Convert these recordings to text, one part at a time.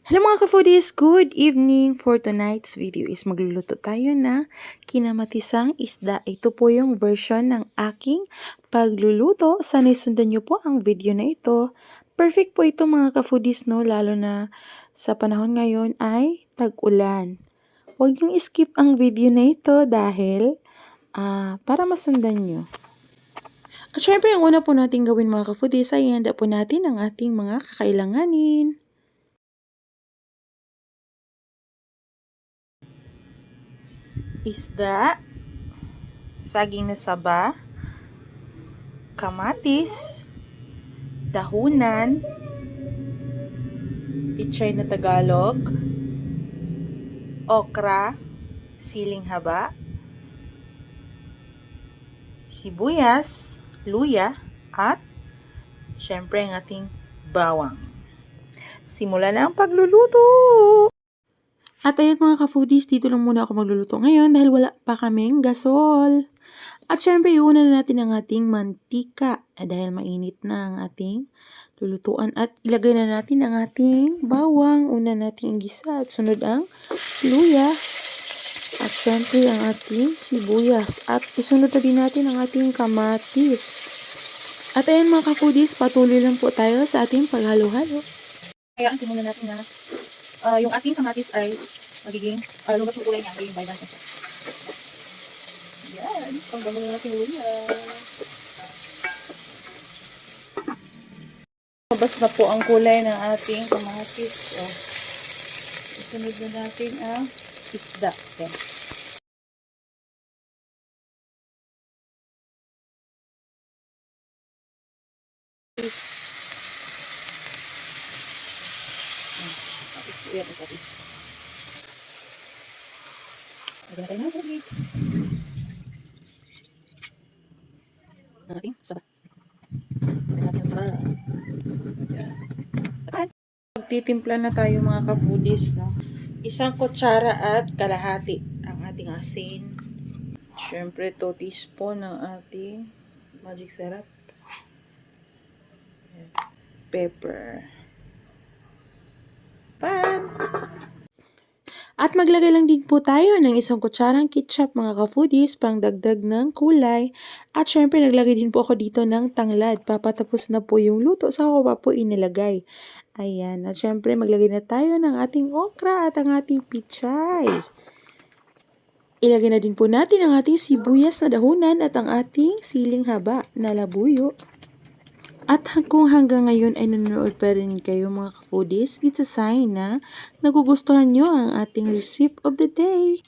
Hello mga ka-foodies! Good evening! For tonight's video is magluluto tayo na kinamatisang isda. Ito po yung version ng aking pagluluto. Sana'y sundan nyo po ang video na ito. Perfect po ito mga ka-foodies, no? Lalo na sa panahon ngayon ay tag-ulan. Huwag niyong skip ang video na ito dahil para masundan nyo. At syempre, ang una po natin gawin mga ka-foodies ay ihanda po natin ang ating mga kakailanganin. Isda, saging na saba, kamatis, dahunan, pichay na Tagalog, okra, siling haba, sibuyas, luya, at syempre ang ating bawang. Simulan na ang pagluluto! At ayun mga ka-foodies, dito lang muna ako magluluto ngayon dahil wala pa kaming gasol. At syempre, iuna na natin ang ating mantika dahil mainit na ang ating lulutuan. At ilagay na natin ang ating bawang. Una natin igisa at sunod ang luya. At syempre, ang ating sibuyas. At isunod na din natin ang ating kamatis. At ayun mga ka-foodies, patuloy lang po tayo sa ating paghalo-halo. Kaya ang simulan natin na yung ating kamatis ay magiging lumat ng kulay niya, magiging vibrant na siya. Yan, pangbango na natin luya. Mabas na po ang kulay ng ating kamatis. Isunod na natin ang isda. Yan. Yan, tapos. Lagyan natin ng tubig. Natin, saba. Sabi natin sa magtitimpla na tayo mga ka-foodies. No? Isang kutsara at kalahati ang ating asin. Siyempre, 2 teaspoon ng ating magic syrup. Pepper. At maglagay lang din po tayo ng isang kutsarang ketchup mga ka-foodies pang dagdag ng kulay. At syempre naglagay din po ako dito ng tanglad. Papatapos na po yung luto sa ko pa po inilagay. Ayan. At syempre maglagay na tayo ng ating okra at ang ating pichay. Ilagay na din po natin ang ating sibuyas na dahunan at ang ating siling haba na labuyo. At kung hanggang ngayon ay nanonood pa rin kayo mga ka-foodies, it's a sign na nagugustuhan nyo ang ating recipe of the day.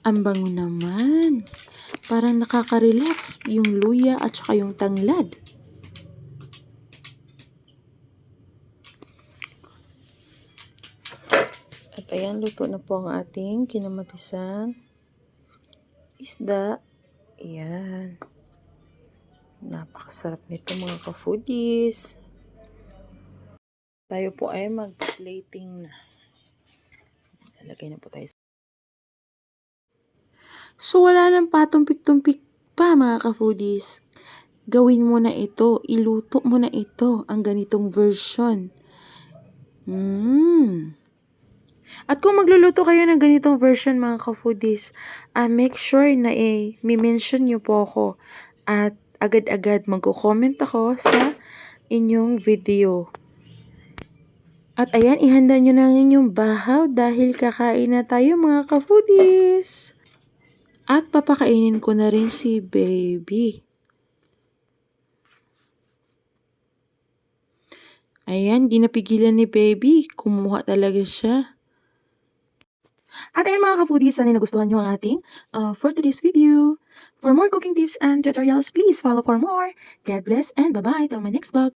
Ang bango naman. Parang nakaka-relax yung luya at saka yung tanglad. At ayan, luto na po ang ating kinamatisang isda. Ayan. Napakasarap nito mga ka-foodies. Tayo po ay mag-plating na. Nalagay na po tayo. So wala nang patumpik-tumpik pa mga ka-foodies. Gawin mo na ito. Iluto mo na ito. Ang ganitong version. At kung magluluto kayo ng ganitong version mga ka-foodies, make sure na mi-mention nyo po ako. At agad-agad magko-comment ako sa inyong video. At ayan, ihanda nyo na ang inyong bahaw dahil kakain na tayo mga ka-foodies. At papakainin ko na rin si baby. Ayan, di napigilan ni baby. Kumuha talaga siya. At ayan mga ka-foodies, sana nagustuhan nyo ang ating for today's video. For more cooking tips and tutorials, please follow for more. God bless and bye-bye till my next vlog.